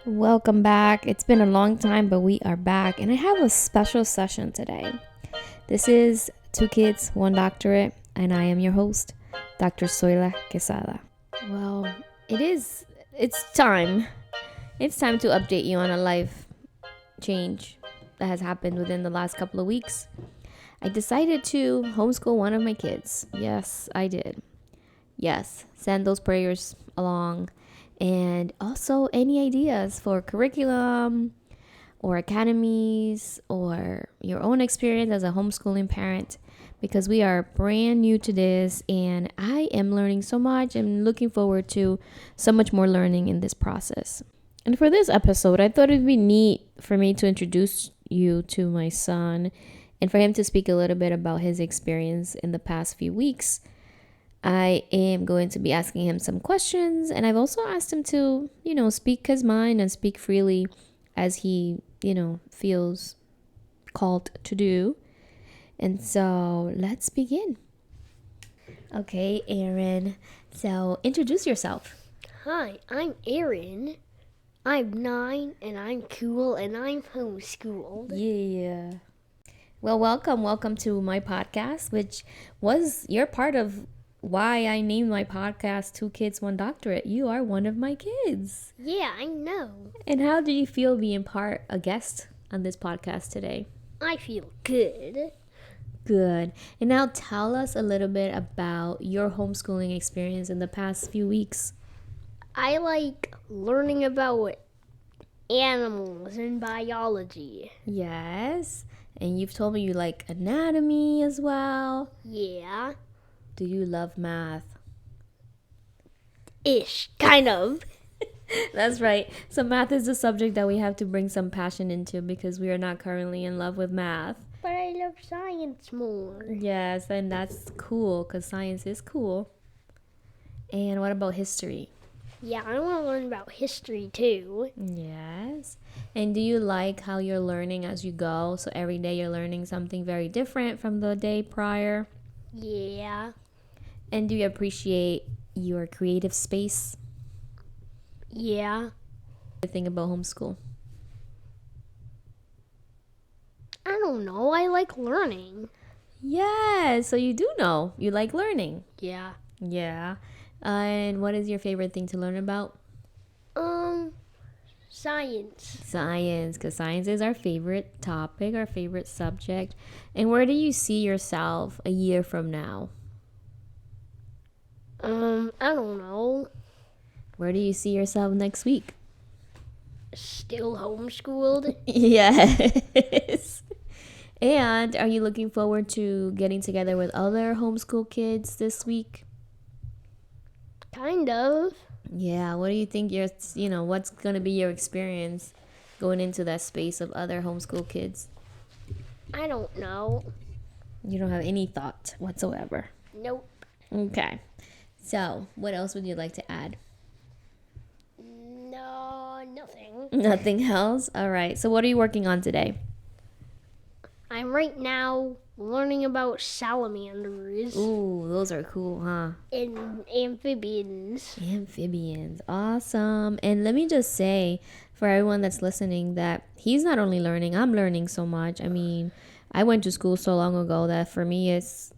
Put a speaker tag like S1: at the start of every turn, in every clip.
S1: Welcome back. It's been a long time, but we are back, and I have a special session today. This is Two Kids, One Doctorate, and I am your host, Dr. Soyla Quesada. Well, it's time. It's time to update you on a life change that has happened within the last couple of weeks. I decided to homeschool one of my kids. Yes, I did. Yes, send those prayers along. And also any ideas for curriculum or academies or your own experience as a homeschooling parent, because we are brand new to this and I am learning so much and looking forward to so much more learning in this process. And for this episode, I thought it'd be neat for me to introduce you to my son and for him to speak a little bit about his experience in the past few weeks. I am going to be asking him some questions, and I've also asked him to, speak his mind and speak freely as he, feels called to do. And so let's begin. Okay, Eron. So introduce yourself.
S2: Hi, I'm Eron. I'm 9 and I'm cool and I'm homeschooled.
S1: Yeah. Well, welcome to my podcast, which was your part of why I named my podcast Two Kids, One Doctorate. You are one of my kids.
S2: Yeah, I know.
S1: And how do you feel being a guest on this podcast today?
S2: I feel good.
S1: Good. And now tell us a little bit about your homeschooling experience in the past few weeks.
S2: I like learning about animals and biology.
S1: Yes. And you've told me you like anatomy as well.
S2: Yeah.
S1: Do you love math?
S2: Ish, kind of.
S1: That's right. So math is a subject that we have to bring some passion into because we are not currently in love with math.
S2: But I love science more.
S1: Yes, and that's cool because science is cool. And what about history?
S2: Yeah, I want to learn about history too.
S1: Yes. And do you like how you're learning as you go? So every day you're learning something very different from the day prior?
S2: Yeah.
S1: And do you appreciate your creative space?
S2: Yeah.
S1: What do you think about homeschool?
S2: I don't know. I like learning.
S1: Yeah, so you do know. You like learning.
S2: Yeah.
S1: Yeah. And what is your favorite thing to learn about?
S2: Science.
S1: Science, because science is our favorite topic, our favorite subject. And where do you see yourself a year from now?
S2: I don't know.
S1: Where do you see yourself next week?
S2: Still homeschooled?
S1: Yes. And are you looking forward to getting together with other homeschool kids this week?
S2: Kind of.
S1: Yeah, what do you think what's going to be your experience going into that space of other homeschool kids?
S2: I don't know.
S1: You don't have any thought whatsoever.
S2: Nope.
S1: Okay. So, what else would you like to add?
S2: No, nothing.
S1: Nothing else? All right. So, what are you working on today?
S2: I'm right now learning about salamanders.
S1: Ooh, those are cool, huh?
S2: And amphibians.
S1: Amphibians. Awesome. And let me just say for everyone that's listening that he's not only learning, I'm learning so much. I mean, I went to school so long ago that for me it's,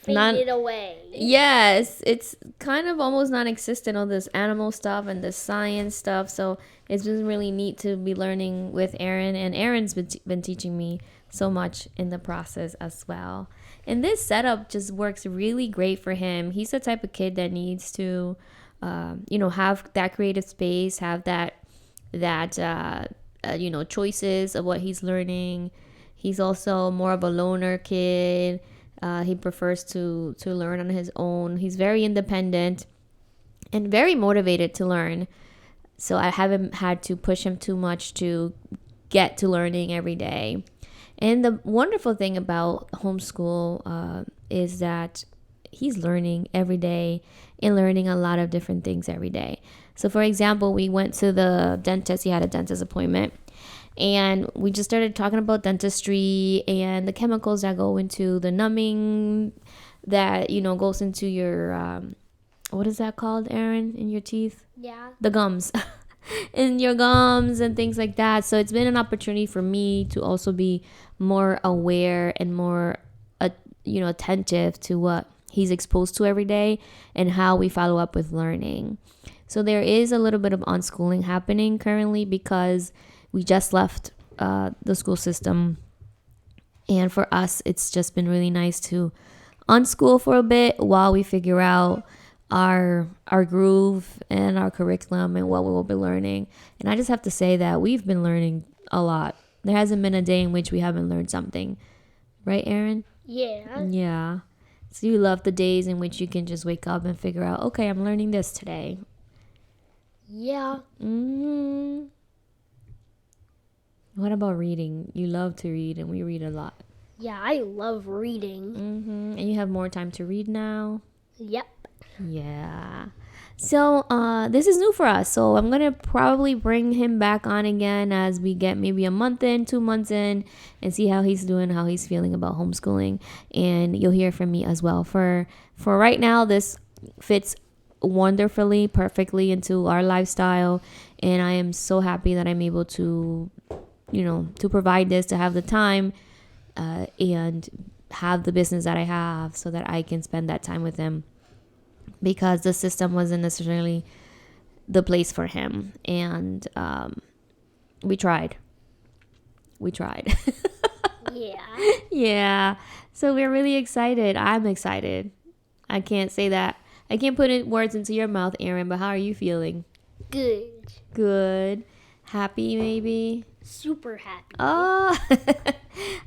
S2: Faded away.
S1: Yes, it's kind of almost non-existent, all this animal stuff and the science stuff. So it's been really neat to be learning with Eron, and Eron's been teaching me so much in the process as well. And this setup just works really great for him. He's the type of kid that needs to, have that creative space, have that choices of what he's learning. He's also more of a loner kid. He prefers to learn on his own. He's very independent and very motivated to learn. So I haven't had to push him too much to get to learning every day. And the wonderful thing about homeschool is that he's learning every day and learning a lot of different things every day. So for example, we went to the dentist. He had a dentist appointment. And we just started talking about dentistry and the chemicals that go into the numbing that, goes into your, what is that called, Eron, in your teeth?
S2: Yeah.
S1: The gums. in your gums and things like that. So it's been an opportunity for me to also be more aware and more attentive to what he's exposed to every day and how we follow up with learning. So there is a little bit of unschooling happening currently because we just left the school system, and for us it's just been really nice to unschool for a bit while we figure out our groove and our curriculum and what we will be learning. And I just have to say that we've been learning a lot. There hasn't been a day in which we haven't learned something, right, Erin? Yeah. So you love the days in which you can just wake up and figure out, okay, I'm learning this today.
S2: Yeah.
S1: What about reading? You love to read, and we read a lot.
S2: Yeah, I love reading.
S1: And you have more time to read now?
S2: Yep.
S1: Yeah. So this is new for us. So I'm going to probably bring him back on again as we get maybe a month in, 2 months in, and see how he's doing, how he's feeling about homeschooling. And you'll hear from me as well. For right now, this fits wonderfully, perfectly into our lifestyle. And I am so happy that I'm able to, to provide this, to have the time and have the business that I have so that I can spend that time with him, because the system wasn't necessarily the place for him. And we tried.
S2: Yeah.
S1: Yeah. So we're really excited. I'm excited. I can't say that. I can't put words into your mouth, Erin, but how are you feeling? Good. Happy, maybe?
S2: Super happy.
S1: Oh,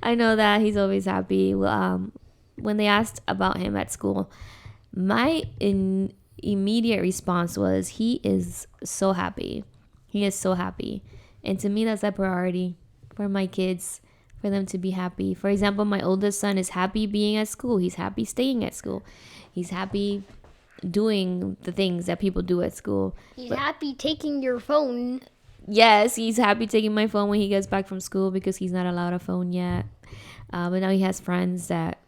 S1: I know that he's always happy. When they asked about him at school, my immediate response was, he is so happy. He is so happy. And to me, that's a priority for my kids, for them to be happy. For example, my oldest son is happy being at school. He's happy staying at school. He's happy doing the things that people do at school.
S2: He's happy taking your phone.
S1: Yes, he's happy taking my phone when he gets back from school because he's not allowed a phone yet. But now he has friends that,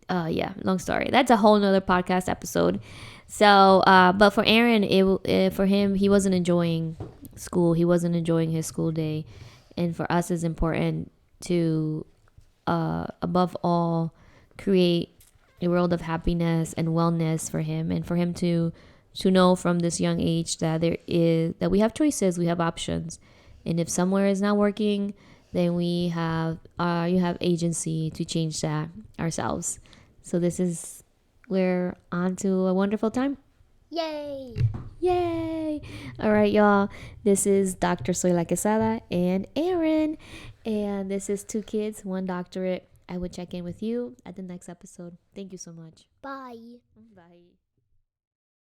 S1: long story. That's a whole nother podcast episode. So, but for Erin, for him, he wasn't enjoying school. He wasn't enjoying his school day. And for us, it's important to, above all, create a world of happiness and wellness for him, and for him to know from this young age that that we have choices, we have options, and if somewhere is not working, then you have agency to change that ourselves. So we're on to a wonderful time. Yay! All right, y'all. This is Dr. Soyla Quesada and Erin, and this is 2 Kids, 1 Doctorate. I will check in with you at the next episode. Thank you so much.
S2: Bye.
S1: Bye.